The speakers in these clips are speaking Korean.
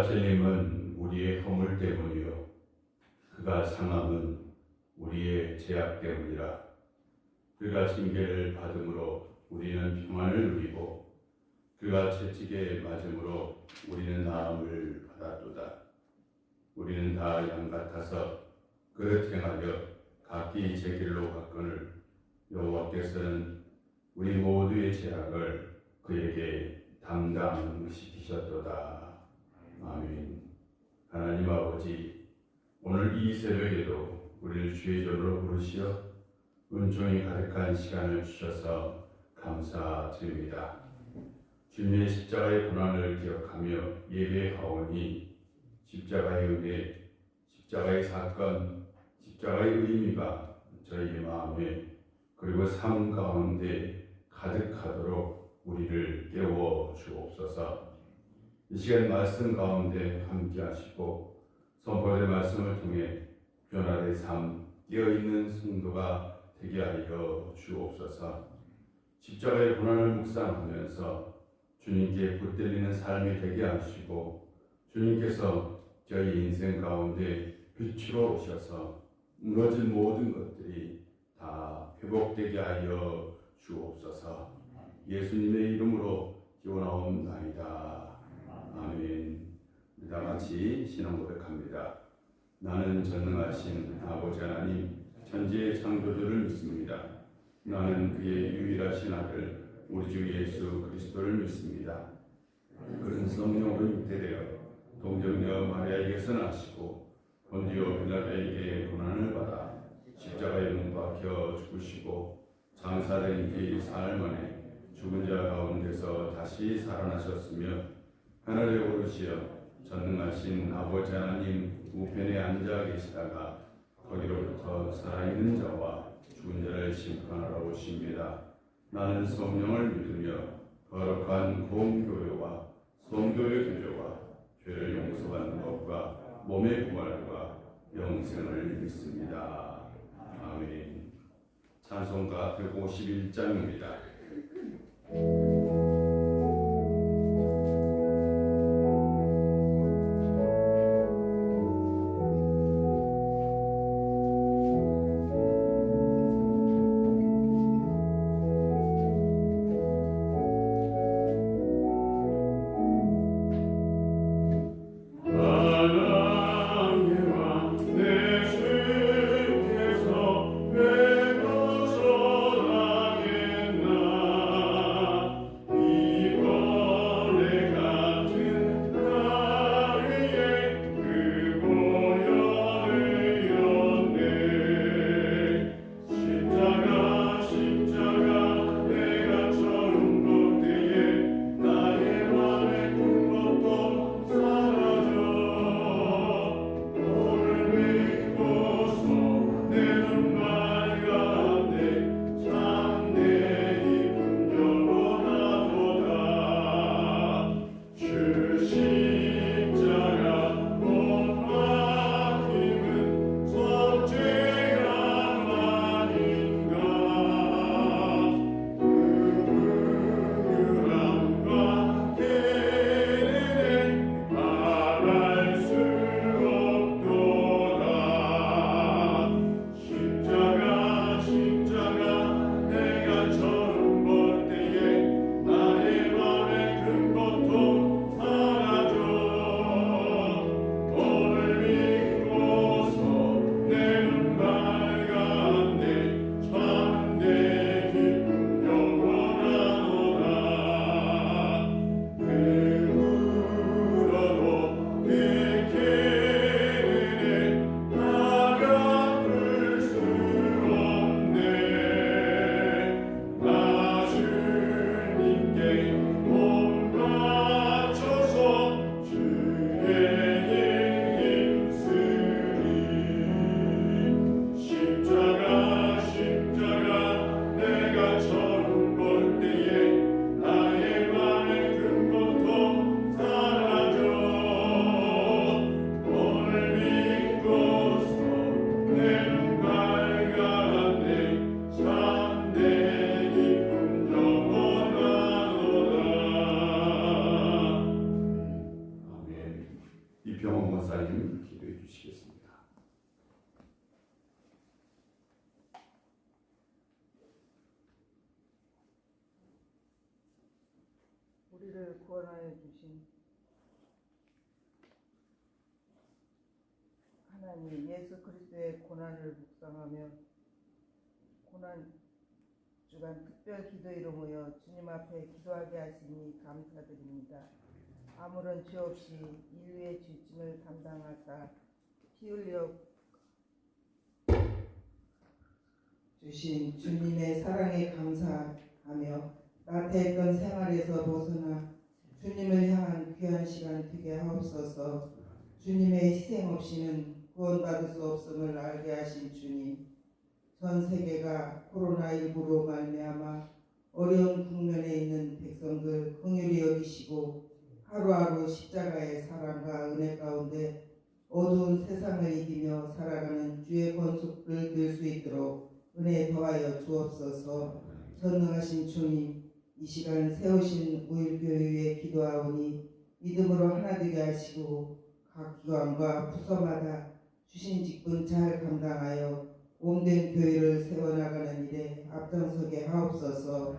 그가 찔림은 우리의 허물 때문이요 그가 상함은 우리의 죄악 때문이라. 그가 징계를 받음으로 우리는 평안을 누리고 그가 채찍에 맞음으로 우리는 나음을 받았도다. 우리는 다 양 같아서 그릇 행하여 각기 제 길로 갔거늘 여호와께서는 우리 모두의 죄악을 그에게 담당시키셨도다. 아멘. 하나님 아버지, 오늘 이 새벽에도 우리를 주의 종으로 부르시어 은총이 가득한 시간을 주셔서 감사드립니다. 주님의 십자가의 고난을 기억하며 예배하오니 십자가의 은혜, 십자가의 사건, 십자가의 의미가 저희 마음에 그리고 삶 가운데 가득하도록 우리를 깨워 주옵소서. 이 시간 말씀 가운데 함께 하시고 선포된 말씀을 통해 변화된 삶, 깨어있는 성도가 되게 하여 주옵소서. 십자가의 고난을 묵상하면서 주님께 붙들리는 삶이 되게 하시고 주님께서 저희 인생 가운데 빛으로 오셔서 무너진 모든 것들이 다 회복되게 하여 주옵소서. 예수님의 이름으로 기원하옵나이다. 아멘. 다 같이 신앙 고백합니다. 나는 전능하신 아버지 하나님 천지의 창조주를 믿습니다. 나는 그의 유일하신 아들 우리 주 예수 그리스도를 믿습니다. 그는 성령으로 잉태되어 동정녀 마리아에게서 나시고 본디오 빌라도에게 고난을 받아 십자가에 못 박혀 죽으시고 장사된 지 사흘 만에 죽은 자 가운데서 다시 살아나셨으며 하늘에 오르시어 전능하신 아버지 하나님 우편에 앉아 계시다가 거기로부터 살아있는 자와 죽은 자를 심판하러 오십니다. 나는 성령을 믿으며 거룩한 공교회와 성도의 교제와 죄를 용서받는 것과 몸의 부활과 영생을 믿습니다. 아멘. 찬송가 151장입니다. 내 주께서 내 것을 당했나 우리를 구원하여 주신 하나님 예수 그리스도의 고난을 묵상하며 고난 주간 특별 기도 이름하여 주님 앞에 기도하게 하시니 감사드립니다. 아무런 죄 없이 인류의 죄짐을 담당하사 피 흘려 주신 주님의 사랑에 감사하며 나태했던 생활에서 벗어나 주님을 향한 귀한 시간 되게 하옵소서. 주님의 희생 없이는 구원받을 수 없음을 알게 하신 주님, 전 세계가 코로나19로 말미암아 어려운 국면에 있는 백성들 긍휼히 여기시고 하루하루 십자가의 사랑과 은혜 가운데 어두운 세상을 이기며 살아가는 주의 권속들 들 수 있도록 은혜 더하여 주옵소서. 전능하신 주님, 이 시간 세우신 우일교회에 기도하오니 믿음으로 하나 되게 하시고 각 기관과 부서마다 주신 직분 잘 감당하여 몸된 교회를 세워나가는 일에 앞장서게 하옵소서.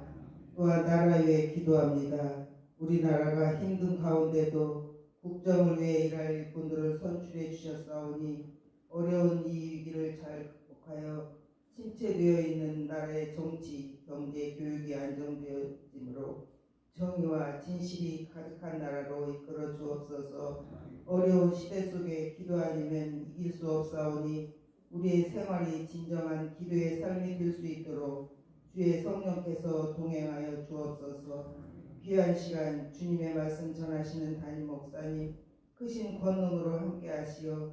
또한 나라 위해 기도합니다. 우리나라가 힘든 가운데도 국정을 위해 일할 일꾼들을 선출해 주셨사오니 어려운 이 위기를 잘 극복하여 침체되어 있는 나라의 정치, 경제, 교육이 안정되어짐으로 정의와 진실이 가득한 나라로 이끌어 주옵소서. 어려운 시대 속에 기도 아니면 이길 수 없사오니 우리의 생활이 진정한 기도의 삶이 될 수 있도록 주의 성령께서 동행하여 주옵소서. 귀한 시간 주님의 말씀 전하시는 담임 목사님 크신 권능으로 함께 하시어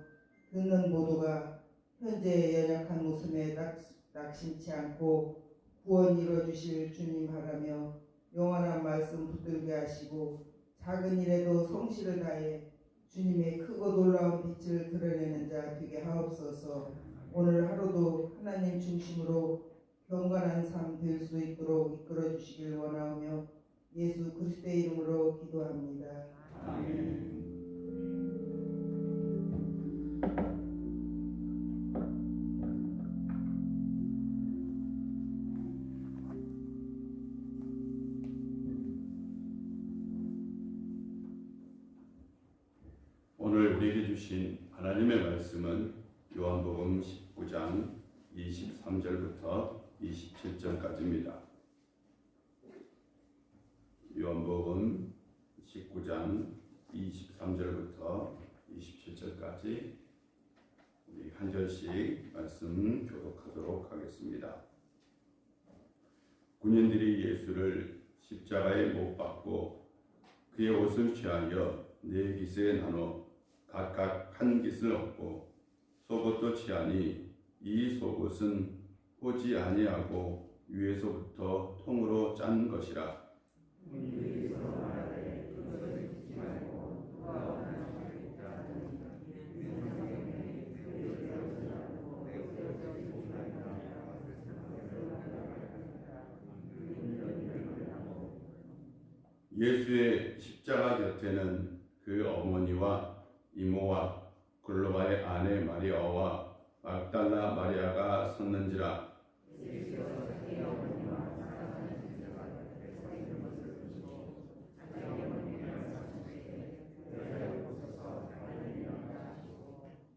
듣는 모두가 현재 연약한 웃음에 낙심치 않고 구원 이뤄주실 주님 바라며 영원한 말씀 붙들게 하시고 작은 일에도 성실을 다해 주님의 크고 놀라운 빛을 드러내는 자 되게 하옵소서. 오늘 하루도 하나님 중심으로 경건한 삶 될 수 있도록 이끌어 주시길 원하오며 예수 그리스도의 이름으로 기도합니다. 아멘. 오늘 우리에게 주신 하나님의 말씀은 요한복음 19장 23절부터 27절까지입니다. 요한복음 19장 23절부터 27절까지 우리 한 절씩 말씀 교독하도록 하겠습니다. 군인들이 예수를 십자가에 못 박고 그의 옷을 취하여 네 깃에 나눠 각각 한 깃을 얻고 속옷도 취하니 이 속옷은 호지 아니하고 위에서부터 통으로 짠 것이라. 예수의 십자가 곁에는 그 어머니와 이모와 글로바의 아내 마리아와 막달라 마리아가 섰는지라.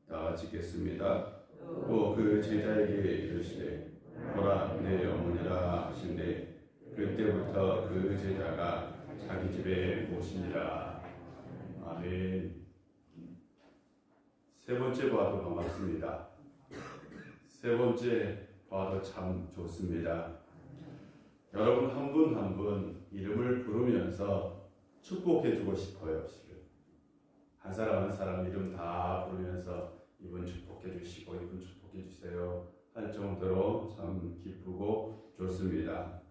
다 같이 읽겠습니다. 또 그 제자에게 이르시되 보라 내 어머니라 하신대 그때부터 그 제자가 자기 집에 모시니라. 아멘. 세 번째 봐도 반갑습니다. 세 번째 봐도 참 좋습니다. 여러분 한 분 한 분 이름을 부르면서 축복해주고 싶어요. 지금 한 사람 한 사람 이름 다 부르면서 이분 축복해주시고 이분 축복해주세요 할 정도로 참 기쁘고 좋습니다.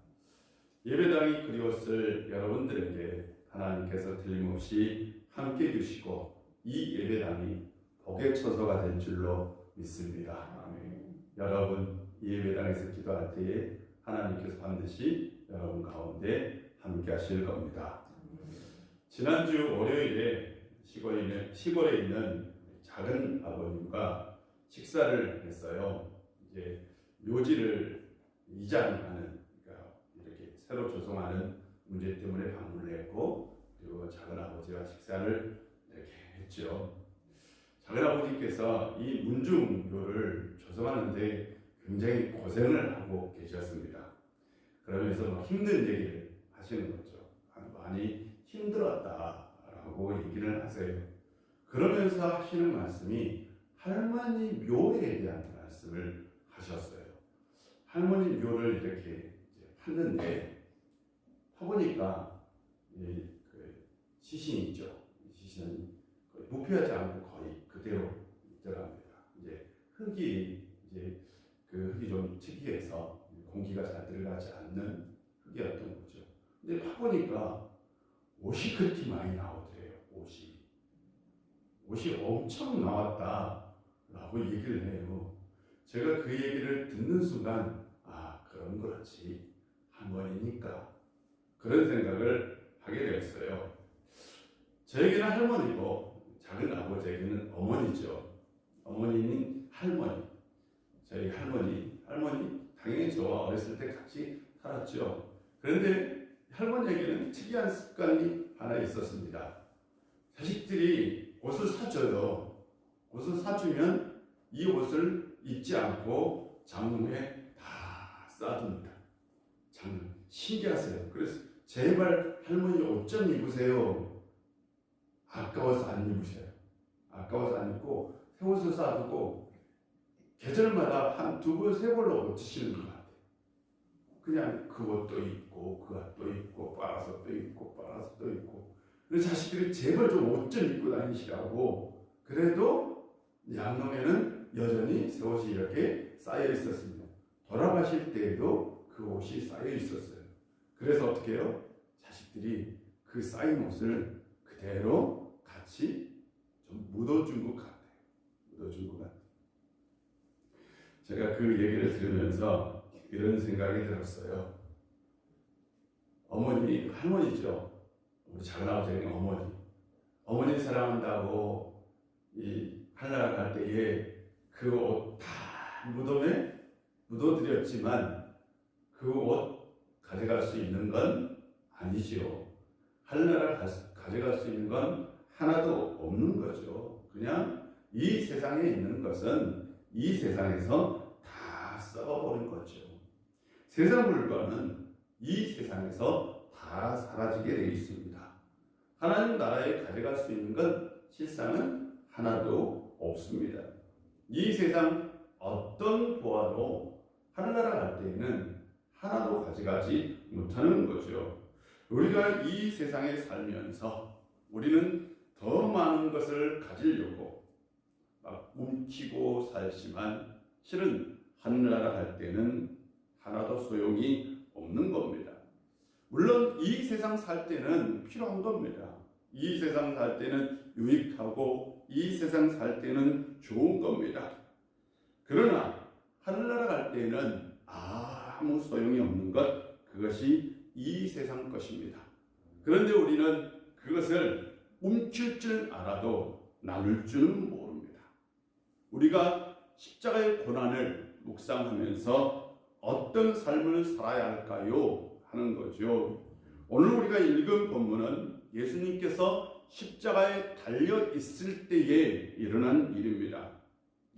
예배당이 그리웠을 여러분들에게 하나님께서 틀림없이 함께 해주시고 이 예배당이 복의 처소가 될 줄로 믿습니다. 아멘. 여러분 이 예배당에서 기도할 때에 하나님께서 반드시 여러분 가운데 함께 하실 겁니다. 지난주 월요일에 시골에 있는 작은 아버님과 식사를 했어요. 이제 묘지를 이장하는, 그러니까 이렇게 새로 조성하는 문제 때문에 방문을 했고 그리고 작은 아버지와 식사를 이렇게 했죠. 작은 아버지께서 이 문중교를 조성하는데 굉장히 고생을 하고 계셨습니다. 그러면서 막 힘든 얘기를 하시는 거죠. 많이 힘들었다라고 얘기를 하세요. 그러면서 하시는 말씀이 할머니 묘에 대한 말씀을 하셨어요. 할머니 묘를 이렇게 봤는데 파보니까 그 시신이 있죠. 시신이 부패하지 않고 거의 그대로 있더랍니다. 이제 흙이 그 흙이 좀 특이해서 공기가 잘 들어가지 않는 흙이었던 거죠. 근데 파보니까 옷이 그렇게 많이 나오더래요. 옷이 엄청 나왔다라고 얘기를 해요. 제가 그 얘기를 듣는 순간 그런 거지 할머니니까 그런 생각을 하게 되었어요. 저에게는 할머니고 작은 아버지에게는 어머니죠. 어머니는 할머니. 저희 할머니 당연히 저와 어렸을 때 같이 살았죠. 그런데 할머니에게는 특이한 습관이 하나 있었습니다. 자식들이 옷을 사줘요. 옷을 사주면 이 옷을 입지 않고 장롱에 다 쌓아둡니다. 신기하세요. 그래서 제발 할머니 옷 좀 입으세요. 아까워서 안 입으셔요. 아까워서 안 입고 새 옷을 쌓아두고 계절마다 한 2벌, 3벌로 고치시는 것 같아요. 그냥 그 옷도 입고 그 옷도 입고 빨아서 또 입고 빨아서 또 입고. 그래서 자식들이 제발 좀 옷 좀 입고 다니시라고. 그래도 양놈에는 여전히 새 옷이 이렇게 쌓여 있었습니다. 돌아가실 때에도 그 옷이 쌓여 있었어요. 그래서 어떻게 해요? 자식들이 그 쌓인 옷을 그대로 같이 좀 묻어준 것 같아요. 제가 그 얘기를 들으면서 이런 생각이 들었어요. 할머니죠. 우리 작은아버지는 어머니 사랑한다고 이 한나라 갈 때에 그 옷 다 무덤에 묻어드렸지만 그 옷 가져갈 수 있는 건 아니지요. 한나라 가져갈 수 있는 건 하나도 없는 거죠. 그냥 이 세상에 있는 것은 이 세상에서 다 썩어버린 거죠. 세상 물건은 이 세상에서 다 사라지게 되어 있습니다. 하나님 나라에 가져갈 수 있는 건 실상은 하나도 없습니다. 이 세상 어떤 보아도 하늘나라 갈 때에는 하나도 가져가지 못하는 거죠. 우리가 이 세상에 살면서 우리는 더 많은 것을 가지려고 막 움키고 살지만 실은 하늘나라 갈 때는 하나도 소용이 없는 겁니다. 물론 이 세상 살 때는 필요한 겁니다. 이 세상 살 때는 유익하고 이 세상 살 때는 좋은 겁니다. 그러나 하늘나라 갈 때는 아무 소용이 없는 것, 그것이 이 세상 것입니다. 그런데 우리는 그것을 움킬 줄 알아도 나눌 줄은 모릅니다. 우리가 십자가의 고난을 묵상하면서 어떤 삶을 살아야 할까요? 하는 거죠. 오늘 우리가 읽은 본문은 예수님께서 십자가에 달려 있을 때에 일어난 일입니다.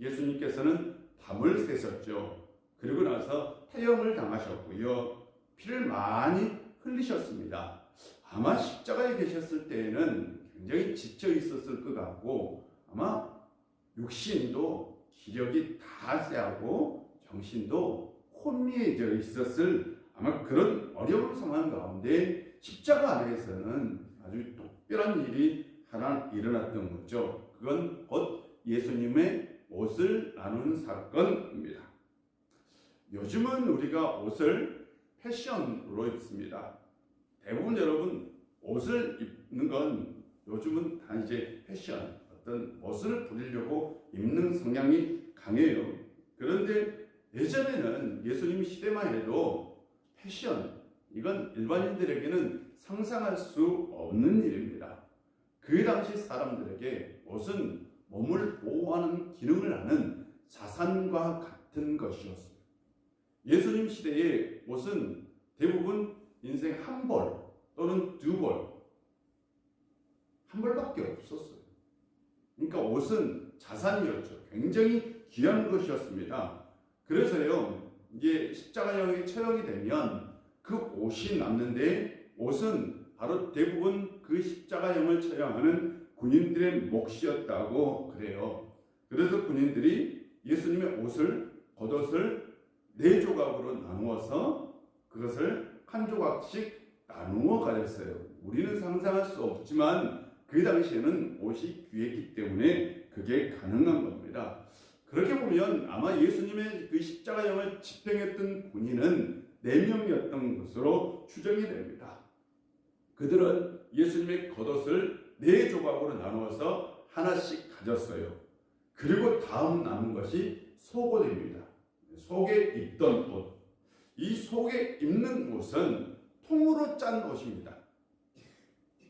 예수님께서는 밤을 새셨죠. 그리고 나서 태형을 당하셨고요. 피를 많이 흘리셨습니다. 아마 십자가에 계셨을 때에는 굉장히 지쳐 있었을 것 같고 아마 육신도 기력이 다 쇠하고 정신도 혼미해져 있었을 아마 그런 어려운 상황 가운데 십자가 안에서는 아주 특별한 일이 하나 일어났던 거죠. 그건 곧 예수님의 옷을 나누는 사건입니다. 요즘은 우리가 옷을 패션으로 입습니다. 대부분 여러분 옷을 입는 건 요즘은 다 이제 패션, 어떤 옷을 부리려고 입는 성향이 강해요. 그런데 예전에는 예수님 시대만 해도 패션, 이건 일반인들에게는 상상할 수 없는 일입니다. 그 당시 사람들에게 옷은 몸을 보호하는 기능을 하는 자산과 같은 것이었어요. 예수님 시대의 옷은 대부분 인생 한 벌, 또는 2벌, 한 벌밖에 없었어요. 그러니까 옷은 자산이었죠. 굉장히 귀한 것이었습니다. 그래서요, 이게 십자가형이 처형이 되면 그 옷이 남는데, 옷은 바로 대부분 그 십자가형을 처형하는 군인들의 몫이었다고 그래요. 그래서 군인들이 예수님의 옷을, 겉옷을 4조각으로 나누어서 그것을 한 조각씩 나누어 가졌어요. 우리는 상상할 수 없지만 그 당시에는 옷이 귀했기 때문에 그게 가능한 겁니다. 그렇게 보면 아마 예수님의 그 십자가형을 집행했던 군인은 4명이었던 것으로 추정이 됩니다. 그들은 예수님의 겉옷을 4조각으로 나누어서 하나씩 가졌어요. 그리고 다음 남은 것이 속옷입니다. 속에 입던 옷. 이 속에 입는 옷은 통으로 짠 옷입니다.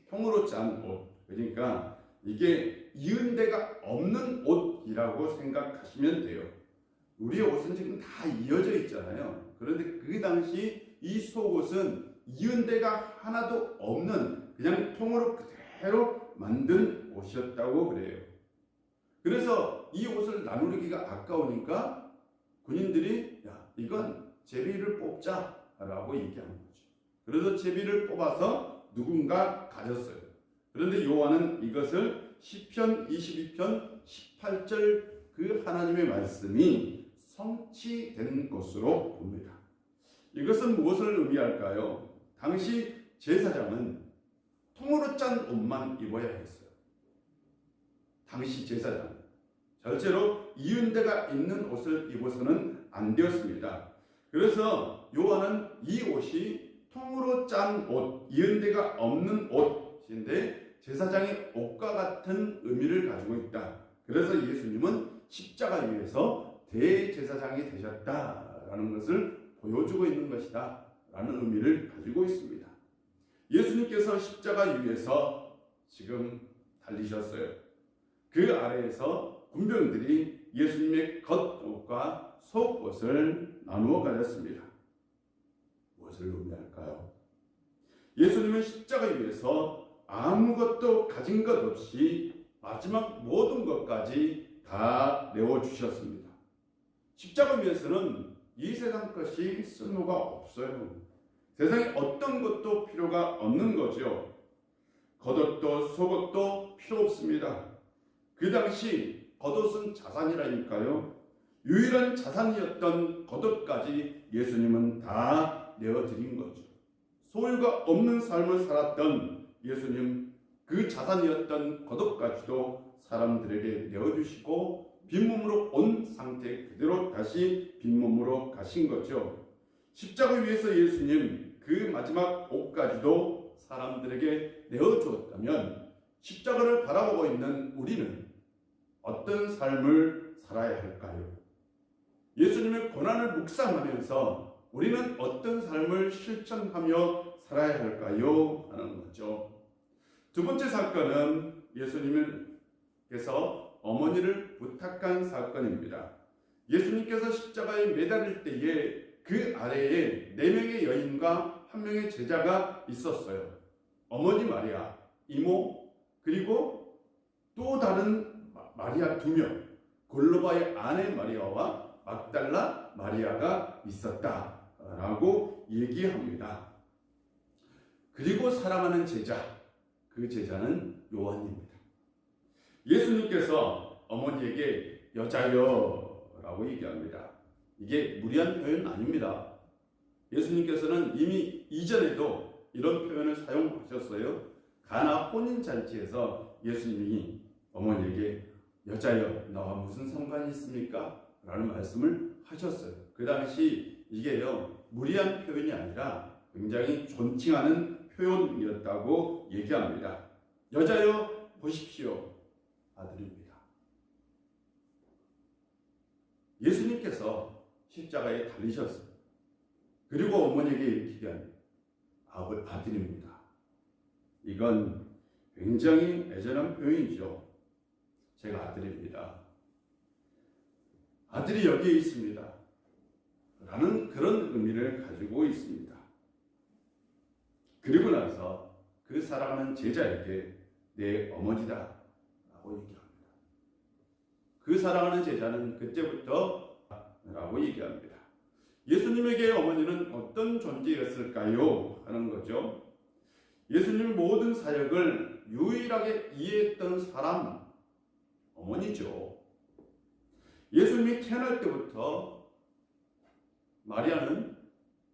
통으로 짠 옷. 그러니까 이게 이은 데가 없는 옷이라고 생각하시면 돼요. 우리의 옷은 지금 다 이어져 있잖아요. 그런데 그 당시 이 속옷은 이은 데가 하나도 없는 그냥 통으로 그대로 만든 옷이었다고 그래요. 그래서 이 옷을 나누기가 아까우니까 군인들이 야, 이건 제비를 뽑자라고 얘기한 거죠. 그래서 제비를 뽑아서 누군가 가졌어요. 그런데 요한은 이것을 시편 22편 18절 그 하나님의 말씀이 성취된 것으로 봅니다. 이것은 무엇을 의미할까요? 당시 제사장은 통으로 짠 옷만 입어야 했어요. 당시 제사장. 절대로 이은 데가 있는 옷을 입어서는 안 되었습니다. 그래서 요한은 이 옷이 통으로 짠 옷, 이은 데가 없는 옷인데 제사장의 옷과 같은 의미를 가지고 있다. 그래서 예수님은 십자가 위에서 대제사장이 되셨다라는 것을 보여주고 있는 것이다 라는 의미를 가지고 있습니다. 예수님께서 십자가 위에서 지금 달리셨어요. 그 아래에서 군병들이 예수님의 겉옷과 속옷을 나누어 가졌습니다. 무엇을 의미할까요? 예수님은 십자가 위에서 아무것도 가진 것 없이 마지막 모든 것까지 다 내어주셨습니다. 십자가 위에서는 이 세상 것이 쓸모가 없어요. 세상에 어떤 것도 필요가 없는 거죠. 겉옷도 속옷도 필요 없습니다. 그 당시 겉옷은 자산이라니까요. 유일한 자산이었던 겉옷까지 예수님은 다 내어드린 거죠. 소유가 없는 삶을 살았던 예수님, 그 자산이었던 겉옷까지도 사람들에게 내어주시고 빈몸으로 온 상태 그대로 다시 빈몸으로 가신 거죠. 십자가 위에서 예수님 그 마지막 옷까지도 사람들에게 내어주었다면 십자가를 바라보고 있는 우리는 어떤 삶을 살아야 할까요? 예수님의 고난을 묵상하면서 우리는 어떤 삶을 실천하며 살아야 할까요? 하는 거죠. 두 번째 사건은 예수님께서 어머니를 부탁한 사건입니다. 예수님께서 십자가에 매달릴 때에 그 아래에 4명의 여인과 1명의 제자가 있었어요. 어머니 마리아, 이모, 그리고 또 다른 마리아 2명, 골로바의 아내 마리아와 막달라 마리아가 있었다라고 얘기합니다. 그리고 사랑하는 제자, 그 제자는 요한입니다. 예수님께서 어머니에게 여자여 라고 얘기합니다. 이게 무리한 표현은 아닙니다. 예수님께서는 이미 이전에도 이런 표현을 사용하셨어요. 가나 혼인잔치에서 예수님이 어머니에게 여자여 나와 무슨 상관이 있습니까? 라는 말씀을 하셨어요. 그 당시 이게요 무리한 표현이 아니라 굉장히 존칭하는 표현이었다고 얘기합니다. 여자여 보십시오. 아들입니다. 예수님께서 십자가에 달리셨어요. 그리고 어머니에게 이렇게 얘기합니다. 아들입니다. 이건 굉장히 애절한 표현이죠. 제가 아들입니다. 아들이 여기에 있습니다. 라는 그런 의미를 가지고 있습니다. 그리고 나서 그 사랑하는 제자에게 내 어머니다 라고 얘기합니다. 그 사랑하는 제자는 그때부터 라고 얘기합니다. 예수님에게 어머니는 어떤 존재였을까요? 하는 거죠. 예수님 모든 사역을 유일하게 이해했던 사람, 어머니죠. 예수님이 태어날 때부터 마리아는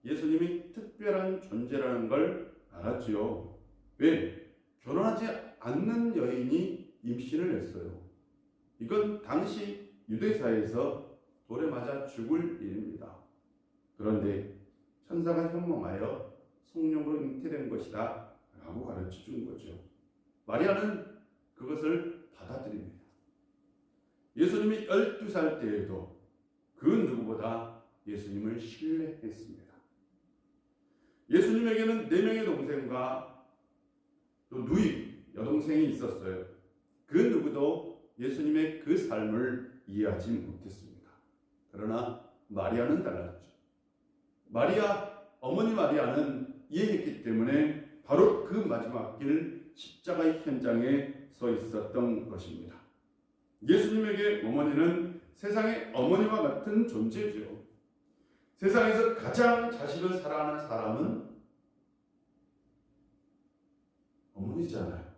예수님이 특별한 존재라는 걸 알았지요. 왜? 결혼하지 않는 여인이 임신을 했어요. 이건 당시 유대사회에서 돌에 맞아 죽을 일입니다. 그런데 천사가 현몽하여 성령으로 잉태된 것이다 라고 가르쳐 준 거죠. 마리아는 그것을 받아들입니다. 예수님이 12살 때에도 그 누구보다 예수님을 신뢰했습니다. 예수님에게는 4명의 동생과 또 누이, 여동생이 있었어요. 그 누구도 예수님의 그 삶을 이해하지 못했습니다. 그러나 마리아는 달랐죠. 어머니 마리아는 이해했기 때문에 바로 그 마지막 길 십자가의 현장에 서 있었던 것입니다. 예수님에게 어머니는 세상의 어머니와 같은 존재죠. 세상에서 가장 자식을 사랑하는 사람은 어머니잖아요.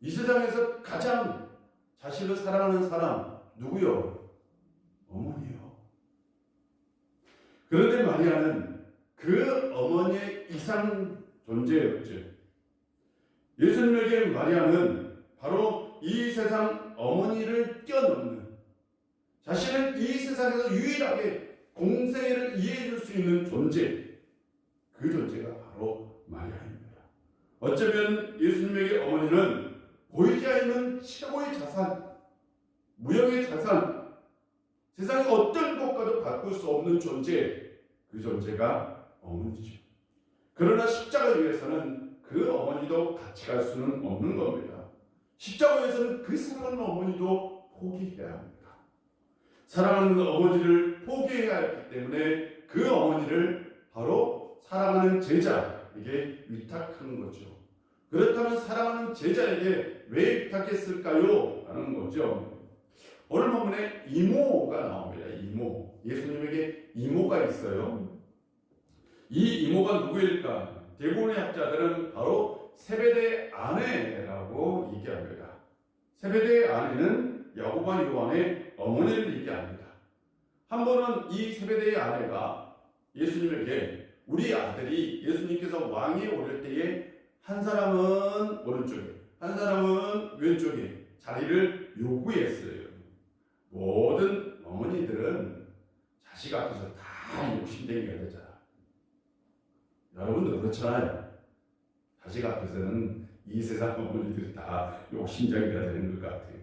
이 세상에서 가장 자식을 사랑하는 사람 누구요? 어머니요. 그런데 마리아는 그 어머니의 이상 존재였죠. 예수님에게 마리아는 바로 이 세상 어머니를 뛰어넘는, 자신은 이 세상에서 유일하게 공생애를 이해해 줄 수 있는 존재, 그 존재가 바로 마리아입니다. 어쩌면 예수님에게 어머니는 보이지 않는 최고의 자산, 무형의 자산, 세상의 어떤 것과도 바꿀 수 없는 존재, 그 존재가 어머니죠. 그러나 십자가 위에서는 그 어머니도 같이 갈 수는 없는 겁니다. 십자가에서는 그 사랑하는 어머니도 포기해야 합니다. 사랑하는 어머니를 포기해야 했기 때문에 그 어머니를 바로 사랑하는 제자에게 위탁하는 거죠. 그렇다면 사랑하는 제자에게 왜 위탁했을까요? 하는 거죠. 오늘 본문에 이모가 나옵니다. 이모. 예수님에게 이모가 있어요. 이 이모가 누구일까? 대부분의 학자들은 바로 세베대의 아내라고 얘기합니다. 세베대의 아내는 야고보와 요한의 어머니를 얘기합니다. 한 번은 이 세베대의 아내가 예수님에게 우리 아들이 예수님께서 왕위에 오를 때에 한 사람은 오른쪽에, 한 사람은 왼쪽에 자리를 요구했어요. 모든 어머니들은 자식 앞에서 다 욕심쟁이가 되잖아. 여러분도 그렇잖아요. 자식 앞에서는 이 세상 어머니들이 다 욕심쟁이가 되는 것 같아요.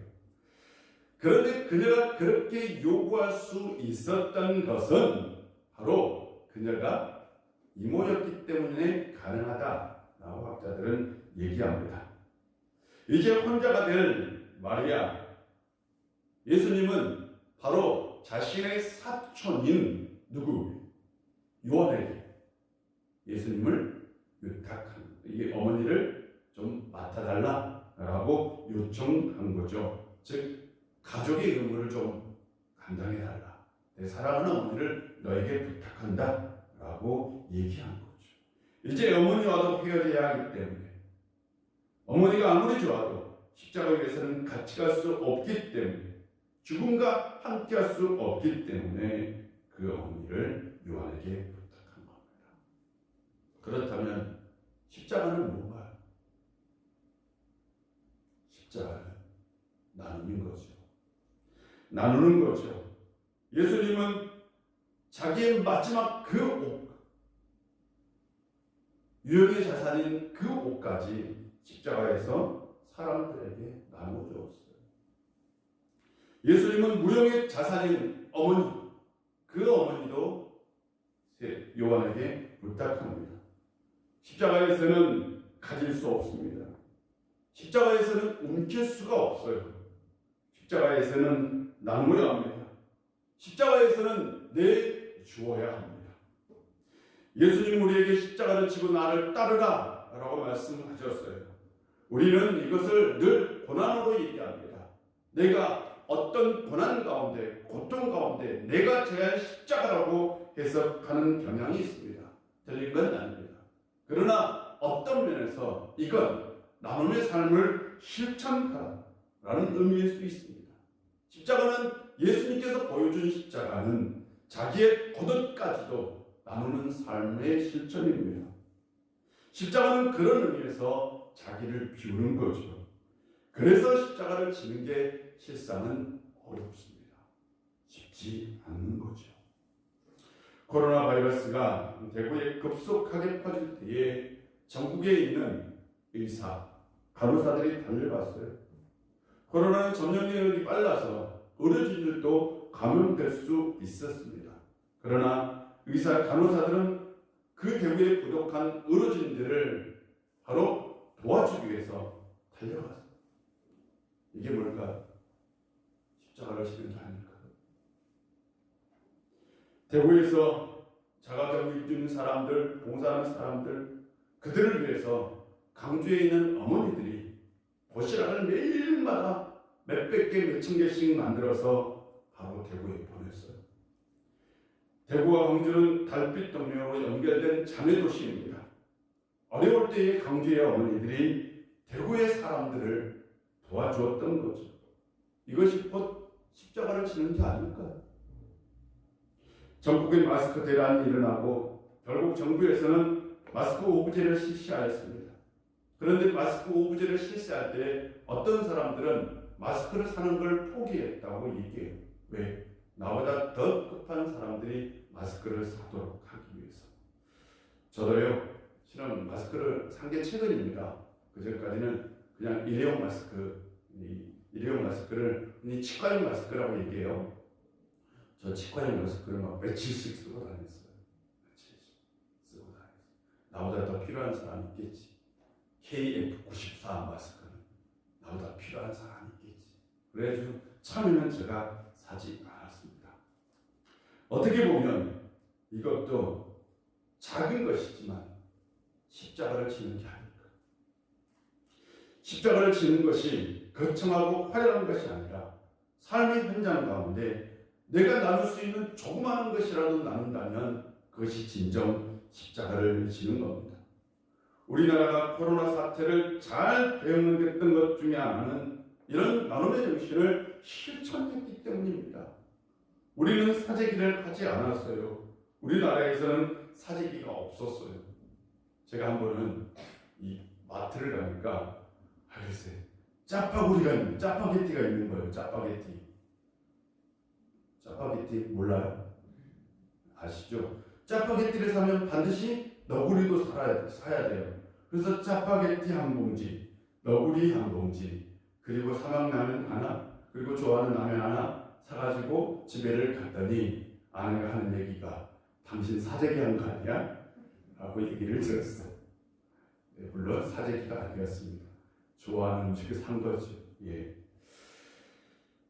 그런데 그녀가 그렇게 요구할 수 있었던 것은 바로 그녀가 이모였기 때문에 가능하다라고 학자들은 얘기합니다. 이제 혼자가 될 마리아, 예수님은 바로 자신의 사촌인 누구? 요한에게 예수님을 위탁한, 이 어머니를 좀 맡아달라라고 요청한 거죠. 즉 가족의 의무를 좀 감당해달라. 내 사랑하는 어머니를 너에게 부탁한다라고 얘기한 거죠. 이제 어머니와도 헤어져야 하기 때문에, 어머니가 아무리 좋아도 십자가 위에서는 같이 갈 수 없기 때문에, 죽음과 함께 할 수 없기 때문에 그 어머니를 요한에게 부탁한 겁니다. 그렇다면 십자가는 뭔가요? 십자가는 나누는 거죠. 나누는 거죠. 예수님은 자기의 마지막 그 옷, 유형의 자산인 그 옷까지 십자가에서 사람들에게 나누어 주었어요. 예수님은 무형의 자산인 어머니, 그 어머니도 요한에게 부탁합니다. 십자가에서는 가질 수 없습니다. 십자가에서는 움킬 수가 없어요. 십자가에서는 나누어야 합니다. 십자가에서는 내주어야 합니다. 예수님 우리에게 십자가를 지고 나를 따르라 라고 말씀하셨어요. 우리는 이것을 늘 고난으로 얘기합니다. 내가 어떤 고난 가운데, 고통 가운데 내가 져야 할 십자가라고 해석하는 경향이 있습니다. 틀린 건 아닙니다. 그러나 어떤 면에서 이건 나눔의 삶을 실천하라는 의미일 수 있습니다. 십자가는 예수님께서 보여준 십자가는 자기의 고독까지도 나누는 삶의 실천입니다. 십자가는 그런 의미에서 자기를 비우는 거죠. 그래서 십자가를 지는 게 실상은 어렵습니다. 쉽지 않는 거죠. 코로나 바이러스가 대구에 급속하게 퍼질 때에 전국에 있는 의사, 간호사들이 달려갔어요. 코로나는 전염력이 빨라서 의료진들도 감염될 수 있었습니다. 그러나 의사, 간호사들은 그 대구에 부족한 의료진들을 바로 도와주기 위해서 달려갔어요. 이게 뭘까? 십자가를 지는 게 아닐까? 대구에서 자가격리 주는 사람들, 봉사하는 사람들, 그들을 위해서 강주에 있는 어머니들이 도시락을 매일마다 몇백 개, 몇천 개씩 만들어서 바로 대구에 보냈어요. 대구와 광주는 달빛 동맹으로 연결된 자매 도시입니다. 어려울 때의 강주의 어머니들이 대구의 사람들을 도와주었던 거죠. 이것이 곧 십자가를 지는 게 아닐까요? 전국에 마스크 대란이 일어나고 결국 정부에서는 마스크 오브제를 실시하였습니다. 그런데 마스크 오브제를 실시할 때 어떤 사람들은 마스크를 사는 걸 포기했다고 얘기해요. 왜? 나보다 더 급한 사람들이 마스크를 사도록 하기 위해서. 저도요, 실은 마스크를 산 게 최근입니다. 그전까지는 그냥 일회용 마스크, 일회용 마스크를 흔히 치과용 마스크라고 얘기해요. 저 치과용 마스크를 막 며칠씩 쓰고 다녔어요. 며칠씩 쓰고 다녔어요. 나보다 더 필요한 사람이 있겠지. KF94 마스크는 나보다 필요한 사람이 있겠지. 그래가지고 처음에는 제가 사지 않았습니다. 어떻게 보면 이것도 작은 것이지만 십자가를 지는 게 아닐까. 십자가를 지는 것이 거창하고 화려한 것이 아니라 삶의 현장 가운데 내가 나눌 수 있는 조그마한 것이라도 나눈다면 그것이 진정 십자가를 지는 겁니다. 우리나라가 코로나 사태를 잘 대응했던 것 중에 하나는 이런 나눔의 정신을 실천했기 때문입니다. 우리는 사재기를 하지 않았어요. 우리나라에서는 사재기가 없었어요. 제가 한 번은 이 마트를 가니까 글쎄 짜파구리가 있는, 짜파게티가 있는 거예요. 짜파게티 몰라요? 아시죠? 짜파게티를 사면 반드시 너구리도 사야 돼요. 그래서 짜파게티 한 봉지, 너구리 한 봉지, 그리고 삼각라면 하나, 그리고 좋아하는 라면 하나 사가지고 집에를 갔더니 아내가 하는 얘기가 당신 사재기 한 거 아니야? 라고 얘기를 들었어요. 네, 물론 사재기가 아니었습니다. 좋아하는 음식을 산 거죠. 예.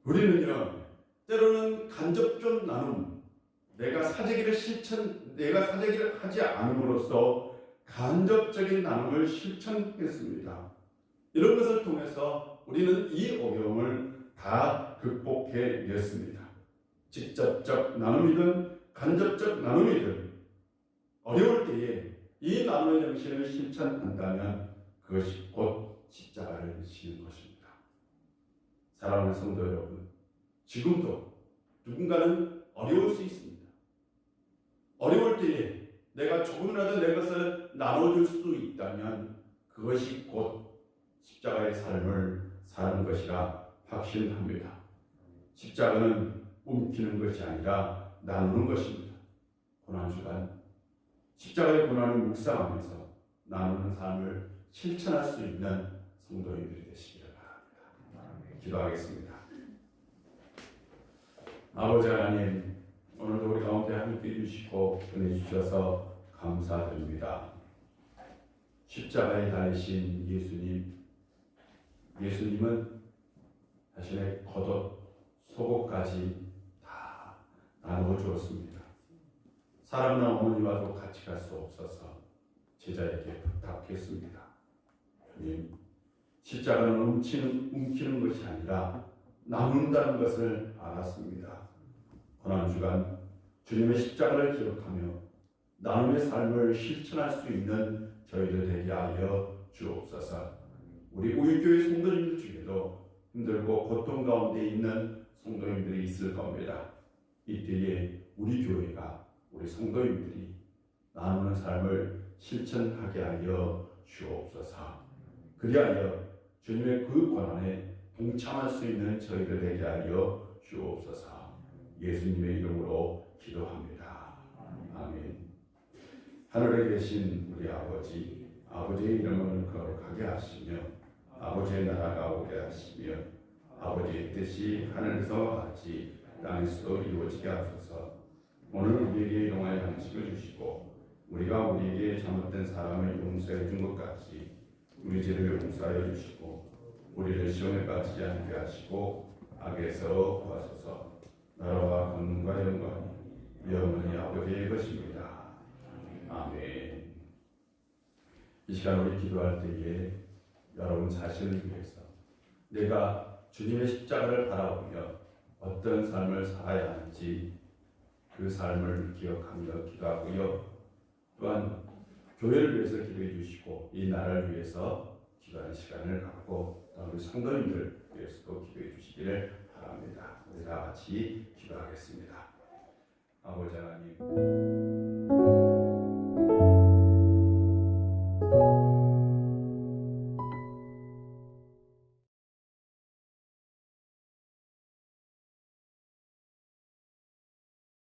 우리는요, 때로는 간접적 나눔, 내가 사재기를 하지 않음으로써 간접적인 나눔을 실천했습니다. 이런 것을 통해서 우리는 이 어려움을 다 극복해 냈습니다. 직접적 나눔이든 간접적 나눔이든 어려울 때에 이 나눔의 정신을 실천한다면 그것이 곧 십자가를 지는 것입니다. 사랑하는 성도 여러분, 지금도 누군가는 어려울 수 있습니다. 어려울 때에 내가 조금이라도 내 것을 나눠줄 수 있다면 그것이 곧 십자가의 삶을 사는 것이라 확신합니다. 십자가는 움키는 것이 아니라 나누는 것입니다. 고난주간 십자가의 고난을 묵상하면서 나누는 삶을 실천할 수 있는 성도님들이 되시기를 바랍니다. 기도하겠습니다. 아버지 하나님, 오늘도 우리 가운데 함께 해주시고 은혜 주셔서 감사드립니다. 십자가에 달리신 예수님은 자신의 겉옷, 속옷까지 다 나누어 주었습니다. 사랑하는 어머니와도 같이 갈 수 없어서 제자에게 부탁했습니다. 주님, 십자가는 움키는 것이 아니라 나눈다는 것을 알았습니다. 고난주간 주님의 십자가를 기억하며 나눔의 삶을 실천할 수 있는 저희들 되게 하여 주옵소서. 우리 우유교회 성도님들 중에도 힘들고 고통 가운데 있는 성도님들이 있을 겁니다. 이때에 우리 교회가, 우리 성도님들이 나누는 삶을 실천하게 하여 주옵소서. 그리하여 주님의 그 고난에 동참할 수 있는 저희들 되게 하여 주옵소서. 예수님의 이름으로 기도합니다. 아멘. 하늘에 계신 우리 아버지, 아버지의 이름을 거룩하게 하시며 아버지의 나라가 오게 하시며 아버지의 뜻이 하늘에서 같이 땅에서도 이루어지게 하소서. 오늘 우리에게 일용할 양식을 주시고 우리가 우리에게 잘못된 사람을 용서해 준 것 같이 우리 죄를 용서하여 주시고 우리를 시험에 빠지지 않게 하시고 악에서 구하소서. 나라와 권능과 영광이 영원히 아버지의 것입니다. 아멘. 이 시간 우리 기도할 때에 여러분 자신을 위해서 내가 주님의 십자가를 바라보며 어떤 삶을 살아야 하는지 그 삶을 기억하며 기도하고요. 또한 교회를 위해서 기도해 주시고 이 나라를 위해서 기도하는 시간을 갖고 우리 성도님들 위해서도 기도해 주시기를 바랍니다. 우리 다 같이 기도하겠습니다. 아버지 하나님,